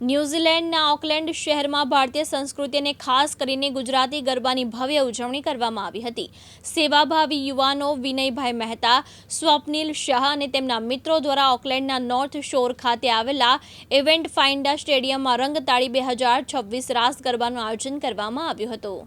ન્યૂઝીલેન્ડના Oakland શહેરમાં ભારતીય સંસ્કૃતિ અને ખાસ કરીને ગુજરાતી ગરબાની ભવ્ય ઉજવણી કરવામાં આવી હતી। સેવાભાવી યુવાનો વિનયભાઈ મહેતા, સ્વપ્નિલ શાહ અને તેમના મિત્રો દ્વારા ઓકલેન્ડના નોર્થ શોર ખાતે આવેલા ઇવેન્ટ ફાઇન્ડા સ્ટેડિયમમાં રંગતાળી 2026 રાસ ગરબાનું આયોજન કરવામાં આવ્યું હતું।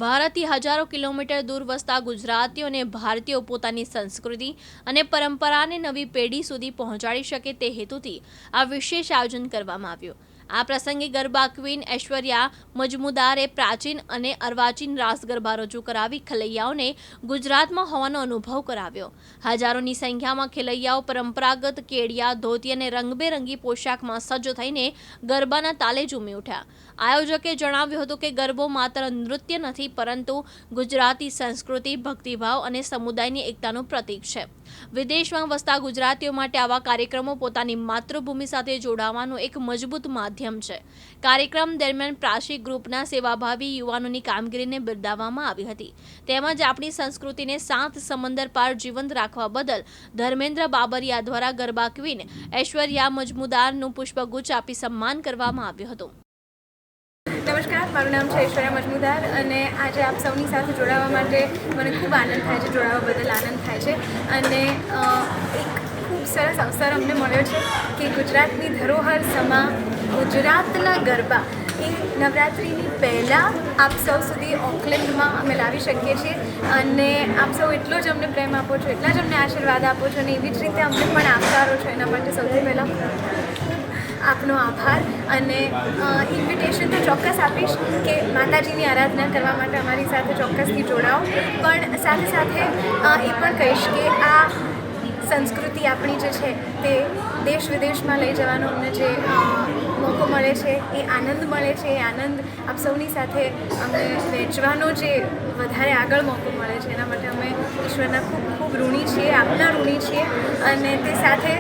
ભારતથી હજારો કિલોમીટર દૂર વસતા ગુજરાતીઓ અને ભારતીયો પોતાની સંસ્કૃતિ અને પરંપરાને નવી પેઢી સુધી પહોંચાડી શકે તે હેતુથી આ વિશેષ આયોજન કરવામાં આવ્યું। આ પ્રસંગે ગરબા ક્વીન ઐશ્વર્યા મજમુદારે પ્રાચીન અને અર્વાચીન રાસ ગરબા રજૂ કરાવી ખેલૈયાઓને ગુજરાતમાં હોવાનો અનુભવ કરાવ્યો। હજારોની સંખ્યામાં ખેલૈયાઓ પરંપરાગત કેડિયા, ધોતી અને રંગબેરંગી પોશાકમાં સજ્જ થઈને ગરબાના તાલે ઝૂમી ઉઠ્યા। આયોજકે જણાવ્યું હતું કે ગરબો માત્ર નૃત્ય નથી પરંતુ ગુજરાતી સંસ્કૃતિ, ભક્તિભાવ અને સમુદાયની એકતાનું પ્રતીક છે। વિદેશમાં વસતા ગુજરાતીઓ માટે આવા કાર્યક્રમો પોતાની માતૃભૂમિ સાથે જોડાવાનું એક મજબૂત માધ્યમ છે। કાર્યક્રમ દરમિયાન પ્રાશી ગ્રુપના સેવાભાવી યુવાનોની કામગીરીને બિરદાવવામાં આવી હતી। તેમજ આપણી સંસ્કૃતિને 7 સમંદર પાર જીવંત રાખવા બદલ ધર્મેન્દ્ર બાબરિયા દ્વારા ગરબા ક્વીન ઐશ્વર્યા મજમુદારનું પુષ્પગુચ્છ આપી સન્માન કરવામાં આવ્યું હતું। નમસ્કાર, મારું નામ છે ઐશ્વર્યા મજમુદાર અને આજે આપ સૌની સાથે જોડાવા માટે મને ખૂબ આનંદ થાય છે, જોડાવા બદલ આનંદ થાય છે અને એક ખૂબ સરસ અવસર અમને મળ્યો છે કે ગુજરાતની ધરોહર સમા ગુજરાતના ગરબા એ નવરાત્રિની પહેલાં આપ સૌ સુધી ઓકલેન્ડમાં અમે લાવી શકીએ છીએ અને આપ સૌ એટલો જ અમને પ્રેમ આપો છો, એટલા જ અમને આશીર્વાદ આપો છો અને એવી જ રીતે અમને પણ આવકારો છો। એના માટે સૌથી પહેલાં આપનો આભાર અને ઇન્વિટેશન તો ચોક્કસ આપીશ કે માતાજીની આરાધના કરવા માટે અમારી સાથે ચોક્કસથી જોડાઓ, પણ સાથે સાથે એ પણ કહીશ કે આ સંસ્કૃતિ આપણી જે છે તે દેશ વિદેશમાં લઈ જવાનો અમને જે મોકો મળે છે, એ આનંદ મળે છે, એ આનંદ આપ સૌની સાથે અમને વહેંચવાનો જે વધારે આગળ મોકો મળે છે એના માટે અમે ઈશ્વરના ખૂબ ખૂબ ઋણી છીએ, આપના ઋણી છીએ। અને તે સાથે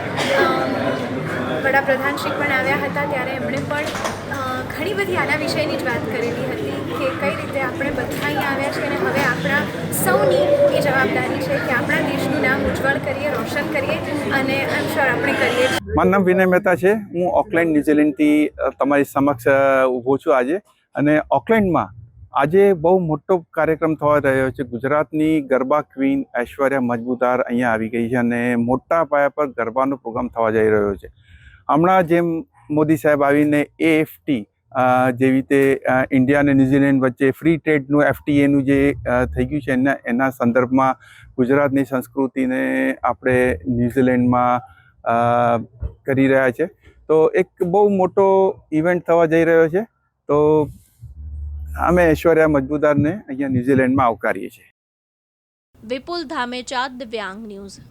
વડાપ્રધાનશ્રી પણ આવ્યા હતા ત્યારે એમણે પણ ઘણી બધી આના વિષયની જ વાત કરેલી હતી કે કઈ રીતે આપણે બધા અહીંયા આવ્યા છીએ અને હવે આપણા સૌની એ જવાબદારી છે કે આપણા દેશનું નામ ઉજ્જવળ કરીએ, રોશન કરીએ અને આઈ એમ શ્યોર આપણે કરીએ। મારું નામ વિનય મહેતા છે। હું ઓકલેન્ડ ન્યૂઝીલેન્ડથી તમારી સમક્ષ ઊભો છું આજે અને ઓકલેન્ડમાં આજે બહુ મોટો કાર્યક્રમ થવા રહ્યો છે। ગુજરાતની ગરબા ક્વીન ઐશ્વર્યા મજમુદાર અહીંયા આવી ગઈ છે અને મોટા પાયા પર ગરબાનો પ્રોગ્રામ થવા જઈ રહ્યો છે। હમણાં જેમ મોદી સાહેબ આવીને AFT જેવી રીતે ઇન્ડિયા અને ન્યૂઝીલેન્ડ વચ્ચે ફ્રી ટ્રેડનું FTAનું જે થઈ ગયું છે એના સંદર્ભમાં ગુજરાતની સંસ્કૃતિને આપણે ન્યૂઝીલેન્ડમાં કરી રહ્યા છે। તો એક બહુ મોટો ઇવેન્ટ થવા જઈ રહ્યો છે। તો અમે ઐશ્વર્યા મજમુદારને અહીંયા ન્યૂઝીલેન્ડમાં આવકારીએ છીએ। વિપુલ ધામેચા, દિવ્યાંગ ન્યૂઝ।